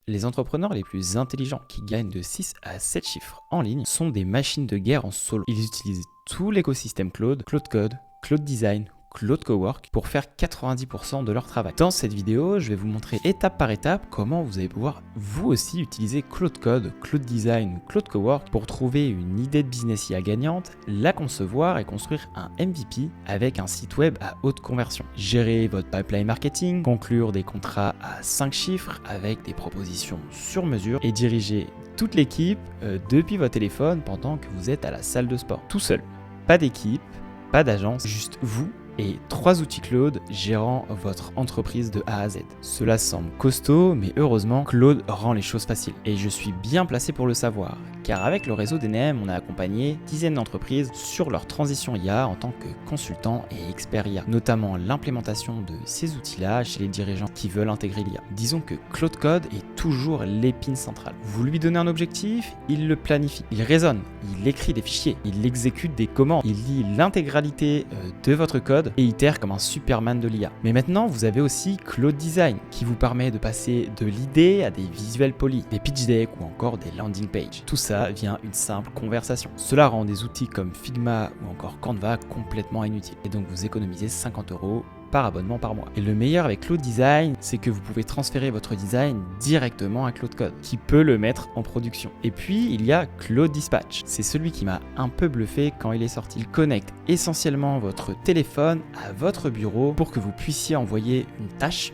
Les entrepreneurs les plus intelligents qui gagnent de 6 à 7 chiffres en ligne sont des machines de guerre en solo. Ils utilisent tout l'écosystème Claude, Claude Code, Claude Design, Claude Cowork pour faire 90% de leur travail. Dans cette vidéo, je vais vous montrer étape par étape comment vous allez pouvoir vous aussi utiliser Claude Code, Claude Design ou Claude Cowork pour trouver une idée de business IA gagnante, la concevoir et construire un MVP avec un site web à haute conversion. Gérer votre pipeline marketing, conclure des contrats à 5 chiffres avec des propositions sur mesure et diriger toute l'équipe depuis votre téléphone pendant que vous êtes à la salle de sport. Tout seul. Pas d'équipe, pas d'agence, juste vous et 3 outils Claude gérant votre entreprise de A à Z. Cela semble costaud, mais heureusement, Claude rend les choses faciles. Et je suis bien placé pour le savoir, car avec le réseau d'ENEM, on a accompagné dizaines d'entreprises sur leur transition IA en tant que consultant et expert IA, notamment l'implémentation de ces outils-là chez les dirigeants qui veulent intégrer l'IA. Disons que Claude Code est toujours l'épine centrale. Vous lui donnez un objectif, il le planifie, il raisonne, il écrit des fichiers, il exécute des commandes, il lit l'intégralité de votre code et itère comme un Superman de l'IA. Mais maintenant, vous avez aussi Claude Design qui vous permet de passer de l'idée à des visuels polis, des pitch decks ou encore des landing pages. Tout ça via une simple conversation. Cela rend des outils comme Figma ou encore Canva complètement inutiles. Et donc vous économisez 50 € par abonnement par mois. Et le meilleur avec Claude Design, c'est que vous pouvez transférer votre design directement à Claude Code, qui peut le mettre en production. Et puis, il y a Claude Dispatch. C'est celui qui m'a un peu bluffé quand il est sorti. Il connecte essentiellement votre téléphone à votre bureau pour que vous puissiez envoyer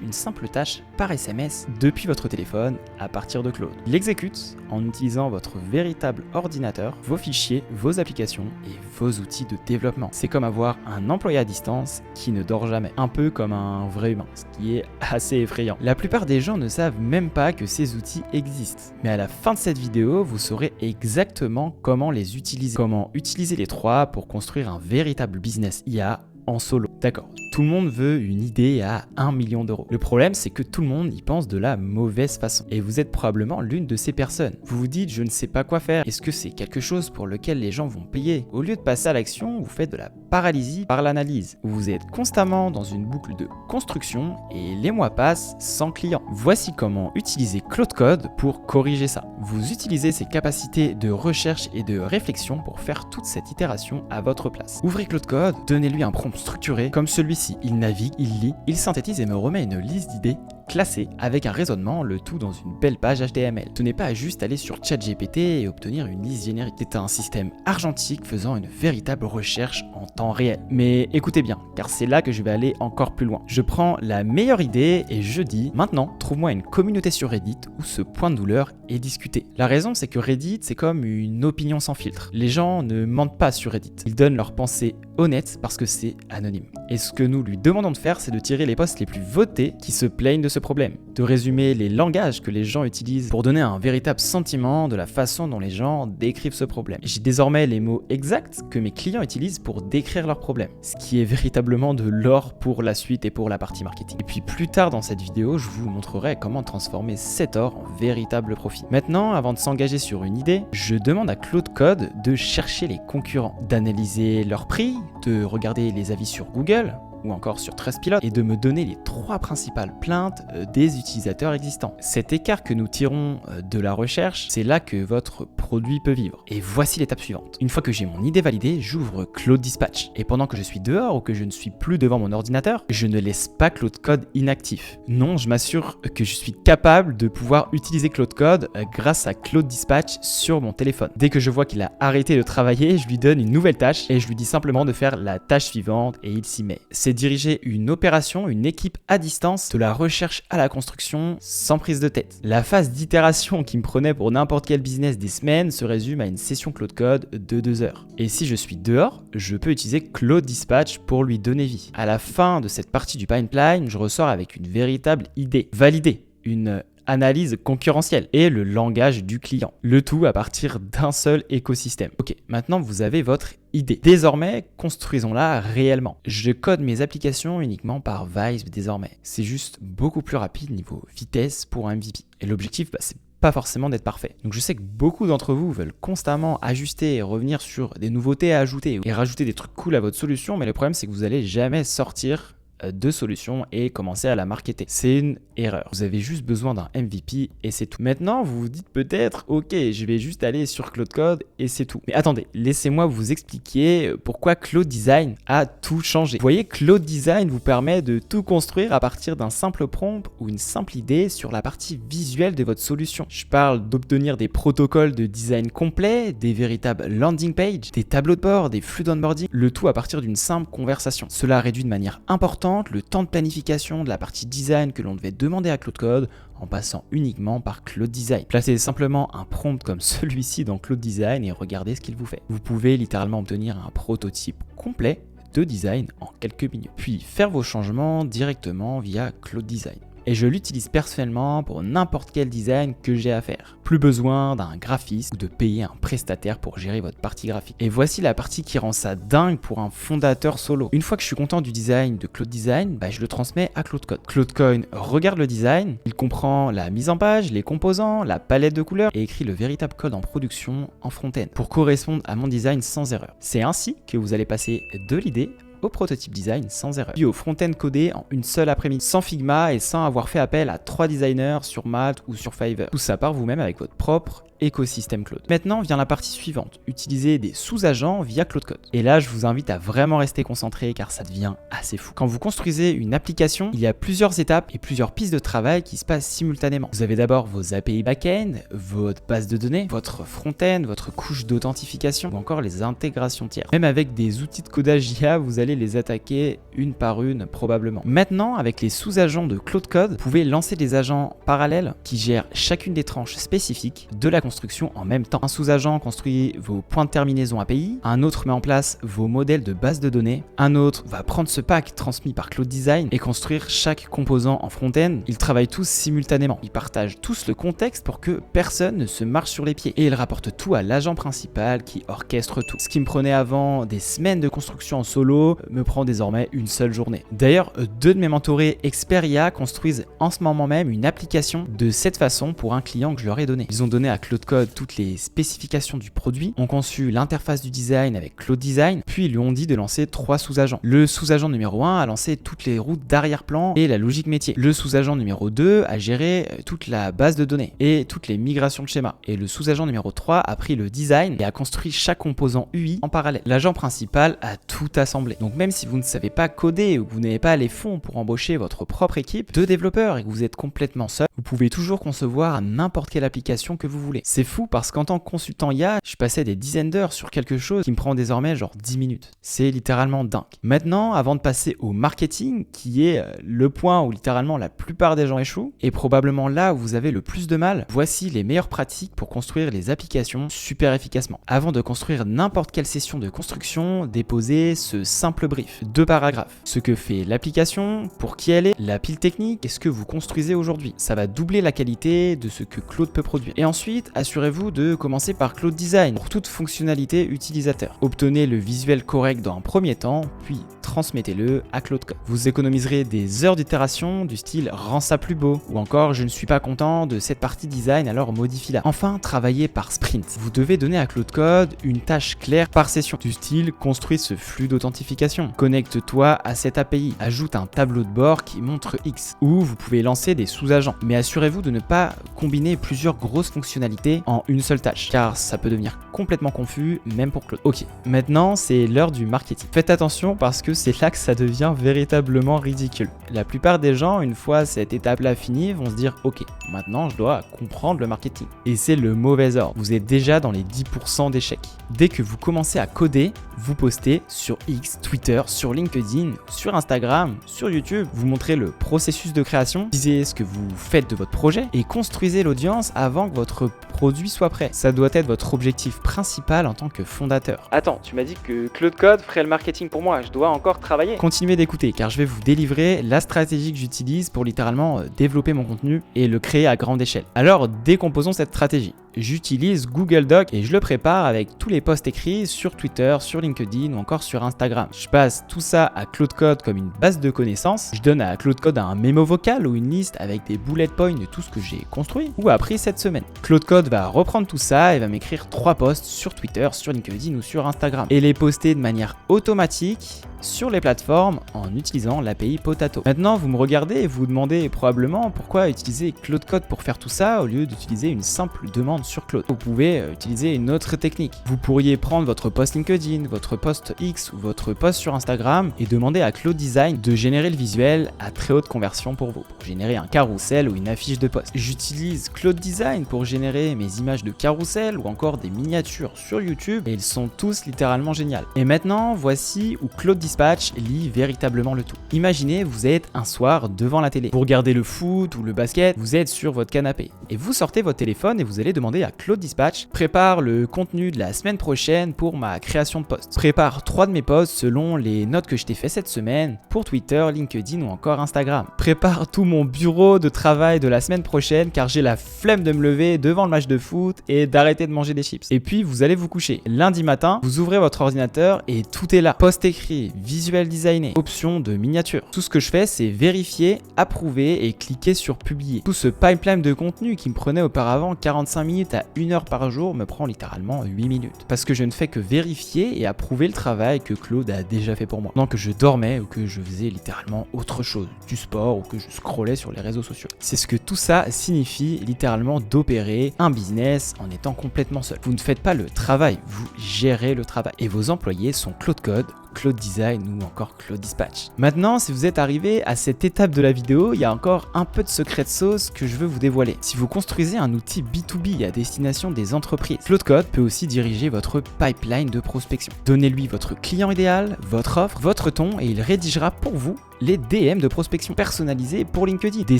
une simple tâche par SMS depuis votre téléphone à partir de Claude. Il exécute en utilisant votre véritable ordinateur, vos fichiers, vos applications et vos outils de développement. C'est comme avoir un employé à distance qui ne dort jamais. Un peu comme un vrai humain, ce qui est assez effrayant. La plupart des gens ne savent même pas que ces outils existent. Mais à la fin de cette vidéo, vous saurez exactement comment les utiliser. Comment utiliser les 3 pour construire un véritable business IA en solo. D'accord, tout le monde veut une idée à 1 million d'euros. Le problème, c'est que tout le monde y pense de la mauvaise façon. Et vous êtes probablement l'une de ces personnes. Vous vous dites, je ne sais pas quoi faire. Est-ce que c'est quelque chose pour lequel les gens vont payer? Au lieu de passer à l'action, vous faites de la paralysie par l'analyse. Vous êtes constamment dans une boucle de construction et les mois passent sans client. Voici comment utiliser Claude Code pour corriger ça. Vous utilisez ses capacités de recherche et de réflexion pour faire toute cette itération à votre place. Ouvrez Claude Code, donnez-lui un prompt structuré comme celui-ci. Il navigue, il lit, il synthétise et me remet une liste d'idées classées avec un raisonnement, le tout dans une belle page HTML. Ce n'est pas juste aller sur ChatGPT et obtenir une liste générique. C'est un système argentique faisant une véritable recherche en temps réel. Mais écoutez bien, car c'est là que je vais aller encore plus loin. Je prends la meilleure idée et je dis, maintenant, trouve-moi une communauté sur Reddit où ce point de douleur est discuté. La raison, c'est que Reddit, c'est comme une opinion sans filtre. Les gens ne mentent pas sur Reddit. Ils donnent leurs pensées honnêtes parce que c'est anonyme. Et ce que nous lui demandons de faire, c'est de tirer les posts les plus votés qui se plaignent de ce problème, de résumer les langages que les gens utilisent pour donner un véritable sentiment de la façon dont les gens décrivent ce problème. J'ai désormais les mots exacts que mes clients utilisent pour décrire leur problème, ce qui est véritablement de l'or pour la suite et pour la partie marketing. Et puis plus tard dans cette vidéo, je vous montrerai comment transformer cet or en véritable profit. Maintenant, avant de s'engager sur une idée, je demande à Claude Code de chercher les concurrents, d'analyser leur prix, de regarder les avis sur Google ou encore sur Trustpilot et de me donner les 3 principales plaintes des utilisateurs existants. Cet écart que nous tirons de la recherche, c'est là que votre produit peut vivre. Et voici l'étape suivante. Une fois que j'ai mon idée validée, j'ouvre Claude Dispatch. Et pendant que je suis dehors ou que je ne suis plus devant mon ordinateur, je ne laisse pas Claude Code inactif. Non, je m'assure que je suis capable de pouvoir utiliser Claude Code grâce à Claude Dispatch sur mon téléphone. Dès que je vois qu'il a arrêté de travailler, je lui donne une nouvelle tâche et je lui dis simplement de faire la tâche suivante et il s'y met. C'est diriger une opération, une équipe à distance, de la recherche à la construction, sans prise de tête. La phase d'itération qui me prenait pour n'importe quel business des semaines se résume à une session Claude Code de 2 heures. Et si je suis dehors, je peux utiliser Claude Dispatch pour lui donner vie. À la fin de cette partie du pipeline, je ressors avec une véritable idée validée, une analyse concurrentielle et le langage du client. Le tout à partir d'un seul écosystème. Ok, maintenant vous avez votre idée. Désormais, construisons-la réellement. Je code mes applications uniquement par Vibe désormais. C'est juste beaucoup plus rapide niveau vitesse pour un MVP. Et l'objectif, c'est pas forcément d'être parfait. Donc je sais que beaucoup d'entre vous veulent constamment ajuster et revenir sur des nouveautés à ajouter et rajouter des trucs cool à votre solution, mais le problème c'est que vous allez jamais sortir de solution et commencer à la marketer. C'est une erreur. Vous avez juste besoin d'un MVP et c'est tout. Maintenant, vous vous dites peut-être, ok, je vais juste aller sur Claude Code et c'est tout. Mais attendez, laissez-moi vous expliquer pourquoi Claude Design a tout changé. Vous voyez, Claude Design vous permet de tout construire à partir d'un simple prompt ou une simple idée sur la partie visuelle de votre solution. Je parle d'obtenir des protocoles de design complets, des véritables landing pages, des tableaux de bord, des flux d'onboarding, le tout à partir d'une simple conversation. Cela réduit de manière importante le temps de planification de la partie design que l'on devait demander à Claude Code en passant uniquement par Claude Design. Placez simplement un prompt comme celui-ci dans Claude Design et regardez ce qu'il vous fait. Vous pouvez littéralement obtenir un prototype complet de design en quelques minutes, puis faire vos changements directement via Claude Design. Et je l'utilise personnellement pour n'importe quel design que j'ai à faire. Plus besoin d'un graphiste ou de payer un prestataire pour gérer votre partie graphique. Et voici la partie qui rend ça dingue pour un fondateur solo. Une fois que je suis content du design de Claude Design, je le transmets à Claude Code. Claude Code regarde le design, il comprend la mise en page, les composants, la palette de couleurs et écrit le véritable code en production en front-end pour correspondre à mon design sans erreur. C'est ainsi que vous allez passer de l'idée au prototype design sans erreur, puis au front-end codé en une seule après-midi, sans Figma et sans avoir fait appel à 3 designers sur Malte ou sur Fiverr. Tout ça par vous-même avec votre propre écosystème Claude. Maintenant vient la partie suivante, utiliser des sous-agents via Claude Code. Et là, je vous invite à vraiment rester concentré car ça devient assez fou. Quand vous construisez une application, il y a plusieurs étapes et plusieurs pistes de travail qui se passent simultanément. Vous avez d'abord vos API back-end, votre base de données, votre front-end, votre couche d'authentification ou encore les intégrations tiers. Même avec des outils de codage IA, vous allez les attaquer une par une probablement. Maintenant, avec les sous-agents de Claude Code, vous pouvez lancer des agents parallèles qui gèrent chacune des tranches spécifiques de la construction en même temps. Un sous-agent construit vos points de terminaison API, un autre met en place vos modèles de base de données, un autre va prendre ce pack transmis par Claude Design et construire chaque composant en front-end. Ils travaillent tous simultanément. Ils partagent tous le contexte pour que personne ne se marche sur les pieds. Et ils rapportent tout à l'agent principal qui orchestre tout. Ce qui me prenait avant des semaines de construction en solo me prend désormais une seule journée. D'ailleurs, 2 de mes mentorés experts IA construisent en ce moment même une application de cette façon pour un client que je leur ai donné. Ils ont donné à Claude Code toutes les spécifications du produit, ont conçu l'interface du design avec Claude Design, puis ils lui ont dit de lancer 3 sous-agents. Le sous-agent numéro 1 a lancé toutes les routes d'arrière-plan et la logique métier. Le sous-agent numéro 2 a géré toute la base de données et toutes les migrations de schémas. Et le sous-agent numéro 3 a pris le design et a construit chaque composant UI en parallèle. L'agent principal a tout assemblé. Donc même si vous ne savez pas coder ou que vous n'avez pas les fonds pour embaucher votre propre équipe de développeurs et que vous êtes complètement seul, vous pouvez toujours concevoir n'importe quelle application que vous voulez. C'est fou parce qu'en tant que consultant IA, je passais des dizaines d'heures sur quelque chose qui me prend désormais genre 10 minutes. C'est littéralement dingue. Maintenant, avant de passer au marketing, qui est le point où littéralement la plupart des gens échouent, et probablement là où vous avez le plus de mal, voici les meilleures pratiques pour construire les applications super efficacement. Avant de construire n'importe quelle session de construction, déposez ce simple brief, 2 paragraphes. Ce que fait l'application, pour qui elle est, la pile technique et ce que vous construisez aujourd'hui. Ça va doubler la qualité de ce que Claude peut produire. Et ensuite, assurez-vous de commencer par Claude Design pour toute fonctionnalité utilisateur. Obtenez le visuel correct dans un premier temps, puis transmettez-le à Claude Code. Vous économiserez des heures d'itération du style rends ça plus beau ou encore je ne suis pas content de cette partie design alors modifie-la. Enfin, travaillez par sprint. Vous devez donner à Claude Code une tâche claire par session du style construis ce flux d'authentification, connecte-toi à cette API, ajoute un tableau de bord qui montre X ou vous pouvez lancer des sous-agents. Mais assurez-vous de ne pas combiner plusieurs grosses fonctionnalités en une seule tâche car ça peut devenir complètement confus même pour Claude. Ok, maintenant c'est l'heure du marketing. Faites attention parce que c'est là que ça devient véritablement ridicule. La plupart des gens, une fois cette étape-là finie, vont se dire ok, maintenant je dois comprendre le marketing. Et c'est le mauvais ordre. Vous êtes déjà dans les 10% d'échecs. Dès que vous commencez à coder, vous postez sur X, Twitter, sur LinkedIn, sur Instagram, sur YouTube. Vous montrez le processus de création, disez ce que vous faites de votre projet et construisez l'audience avant que votre produit soit prêt. Ça doit être votre objectif principal en tant que fondateur. Attends, tu m'as dit que Claude Code ferait le marketing pour moi, je dois encore travailler. Continuez d'écouter car je vais vous délivrer la stratégie que j'utilise pour littéralement développer mon contenu et le créer à grande échelle. Alors décomposons cette stratégie. J'utilise Google Doc et je le prépare avec tous les posts écrits sur Twitter, sur LinkedIn ou encore sur Instagram. Je passe tout ça à Claude Code comme une base de connaissances. Je donne à Claude Code un mémo vocal ou une liste avec des bullet points de tout ce que j'ai construit ou appris cette semaine. Claude Code va reprendre tout ça et va m'écrire 3 posts sur Twitter, sur LinkedIn ou sur Instagram et les poster de manière automatique sur les plateformes en utilisant l'API Potato. Maintenant, vous me regardez et vous vous demandez probablement pourquoi utiliser Claude Code pour faire tout ça au lieu d'utiliser une simple demande sur Claude. Vous pouvez utiliser une autre technique. Vous pourriez prendre votre post LinkedIn, votre post X ou votre post sur Instagram et demander à Claude Design de générer le visuel à très haute conversion pour vous, pour générer un carrousel ou une affiche de post. J'utilise Claude Design pour générer mes images de carrousel ou encore des miniatures sur YouTube et ils sont tous littéralement géniaux. Et maintenant, voici où Claude Dispatch lit véritablement le tout. Imaginez, vous êtes un soir devant la télé. Vous regardez le foot ou le basket, vous êtes sur votre canapé et vous sortez votre téléphone et vous allez demander à Claude Dispatch prépare le contenu de la semaine prochaine pour ma création de post. Prépare 3 de mes posts selon les notes que je t'ai fait cette semaine pour Twitter, LinkedIn ou encore Instagram. Prépare tout mon bureau de travail de la semaine prochaine car j'ai la flemme de me lever devant le match de foot et d'arrêter de manger des chips. Et puis vous allez vous coucher. Lundi matin, vous ouvrez votre ordinateur et tout est là. Post écrit, visuel designé, option de miniature. Tout ce que je fais, c'est vérifier, approuver et cliquer sur publier. Tout ce pipeline de contenu qui me prenait auparavant 45 minutes à 1 heure par jour me prend littéralement 8 minutes. Parce que je ne fais que vérifier et approuver le travail que Claude a déjà fait pour moi. Pendant que je dormais ou que je faisais littéralement autre chose, du sport ou que je scrollais sur les réseaux sociaux. C'est ce que tout ça signifie littéralement d'opérer un business en étant complètement seul. Vous ne faites pas le travail, vous gérez le travail. Et vos employés sont Claude Code, Claude Design ou encore Claude Dispatch. Maintenant, si vous êtes arrivé à cette étape de la vidéo, il y a encore un peu de secret de sauce que je veux vous dévoiler. Si vous construisez un outil B2B à destination des entreprises, Claude Code peut aussi diriger votre pipeline de prospection. Donnez-lui votre client idéal, votre offre, votre ton et il rédigera pour vous les DM de prospection personnalisés pour LinkedIn, des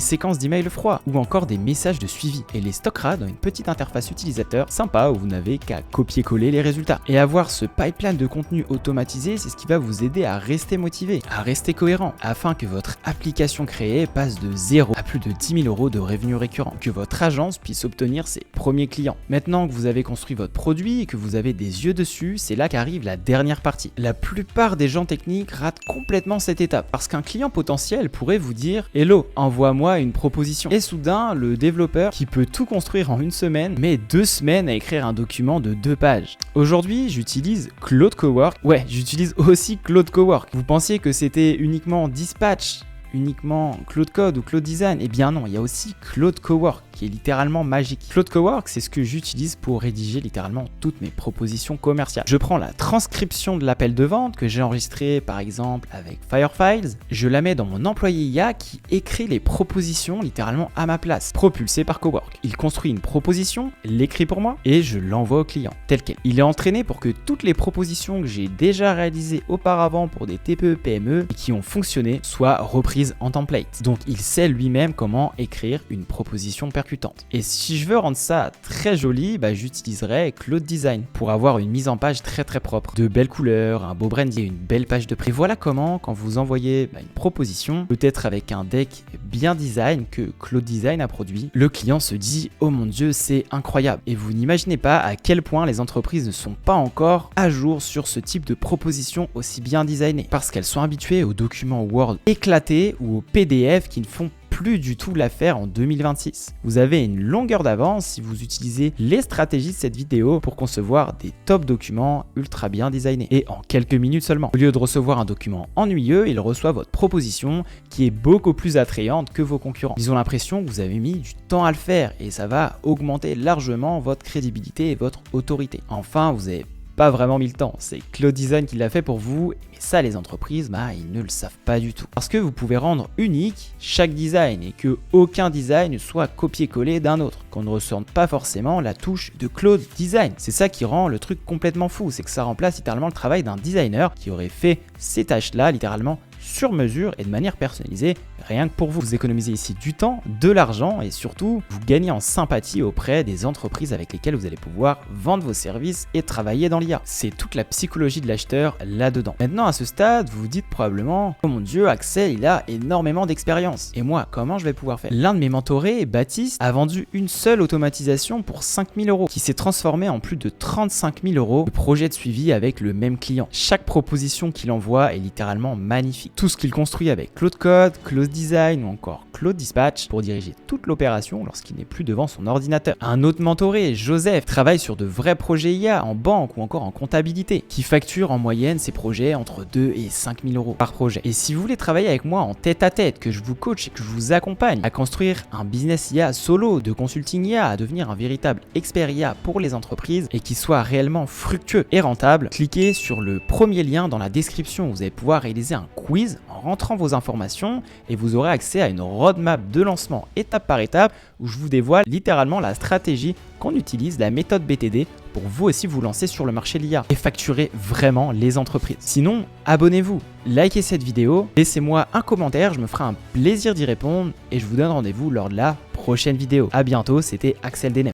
séquences d'emails froids ou encore des messages de suivi et les stockera dans une petite interface utilisateur sympa où vous n'avez qu'à copier-coller les résultats. Et avoir ce pipeline de contenu automatisé, c'est ce qui va vous aider à rester motivé, à rester cohérent, afin que votre application créée passe de 0 à plus de 10 000 euros de revenus récurrents, que votre agence puisse obtenir ses premiers clients. Maintenant que vous avez construit votre produit et que vous avez des yeux dessus, c'est là qu'arrive la dernière partie. La plupart des gens techniques ratent complètement cette étape parce qu'un client potentiel pourrait vous dire « Hello, envoie-moi une proposition ». Et soudain, le développeur qui peut tout construire en 1 semaine met 2 semaines à écrire un document de 2 pages. Aujourd'hui, j'utilise Claude Cowork. Ouais, j'utilise aussi Claude Cowork. Vous pensiez que c'était uniquement Dispatch, uniquement Claude Code ou Claude Design? Eh bien non, il y a aussi Claude Cowork qui est littéralement magique. Claude Cowork, c'est ce que j'utilise pour rédiger littéralement toutes mes propositions commerciales. Je prends la transcription de l'appel de vente que j'ai enregistré par exemple avec Firefiles, je la mets dans mon employé IA qui écrit les propositions littéralement à ma place, propulsé par Cowork. Il construit une proposition, l'écrit pour moi et je l'envoie au client, tel quel. Il est entraîné pour que toutes les propositions que j'ai déjà réalisées auparavant pour des TPE, PME et qui ont fonctionné soient reprises en template. Donc il sait lui-même comment écrire une proposition percutante. Et si je veux rendre ça très joli, j'utiliserai Claude Design pour avoir une mise en page très propre, de belles couleurs, un beau branding et une belle page de prix. Voilà comment, quand vous envoyez une proposition, peut-être avec un deck bien design que Claude Design a produit, le client se dit « Oh mon Dieu, c'est incroyable !» Et vous n'imaginez pas à quel point les entreprises ne sont pas encore à jour sur ce type de proposition aussi bien designées, parce qu'elles sont habituées aux documents Word éclatés ou aux PDF qui ne font plus du tout l'affaire en 2026. Vous avez une longueur d'avance si vous utilisez les stratégies de cette vidéo pour concevoir des top documents ultra bien designés et en quelques minutes seulement. Au lieu de recevoir un document ennuyeux, il reçoit votre proposition qui est beaucoup plus attrayante que vos concurrents. Ils ont l'impression que vous avez mis du temps à le faire et ça va augmenter largement votre crédibilité et votre autorité. Enfin, vous avez pas vraiment mis le temps, c'est Claude Design qui l'a fait pour vous, mais ça les entreprises, ils ne le savent pas du tout. Parce que vous pouvez rendre unique chaque design et que aucun design ne soit copié-collé d'un autre, qu'on ne ressente pas forcément la touche de Claude Design. C'est ça qui rend le truc complètement fou, c'est que ça remplace littéralement le travail d'un designer qui aurait fait ces tâches-là littéralement sur mesure et de manière personnalisée, rien que pour vous. Vous économisez ici du temps, de l'argent et surtout, vous gagnez en sympathie auprès des entreprises avec lesquelles vous allez pouvoir vendre vos services et travailler dans l'IA. C'est toute la psychologie de l'acheteur là-dedans. Maintenant, à ce stade, vous vous dites probablement « Oh mon Dieu, Axel, il a énormément d'expérience. Et moi, comment je vais pouvoir faire ?» L'un de mes mentorés, Baptiste, a vendu une seule automatisation pour 5 000 € qui s'est transformée en plus de 35 000 € de projet de suivi avec le même client. Chaque proposition qu'il envoie est littéralement magnifique. tout ce qu'il construit avec Claude Code, Claude Design ou encore Claude Dispatch pour diriger toute l'opération lorsqu'il n'est plus devant son ordinateur. Un autre mentoré, Joseph, travaille sur de vrais projets IA en banque ou encore en comptabilité, qui facture en moyenne ses projets entre 2 et 5 000 euros par projet. Et si vous voulez travailler avec moi en tête à tête, que je vous coach et que je vous accompagne à construire un business IA solo, de consulting IA, à devenir un véritable expert IA pour les entreprises et qui soit réellement fructueux et rentable, cliquez sur le premier lien dans la description. Vous allez pouvoir réaliser un quiz en rentrant vos informations et vous aurez accès à une roadmap de lancement étape par étape où je vous dévoile littéralement la stratégie qu'on utilise, la méthode BTD, pour vous aussi vous lancer sur le marché de l'IA et facturer vraiment les entreprises. Sinon, abonnez-vous, likez cette vidéo, laissez-moi un commentaire, je me ferai un plaisir d'y répondre et je vous donne rendez-vous lors de la prochaine vidéo. A bientôt, c'était Axel Denner.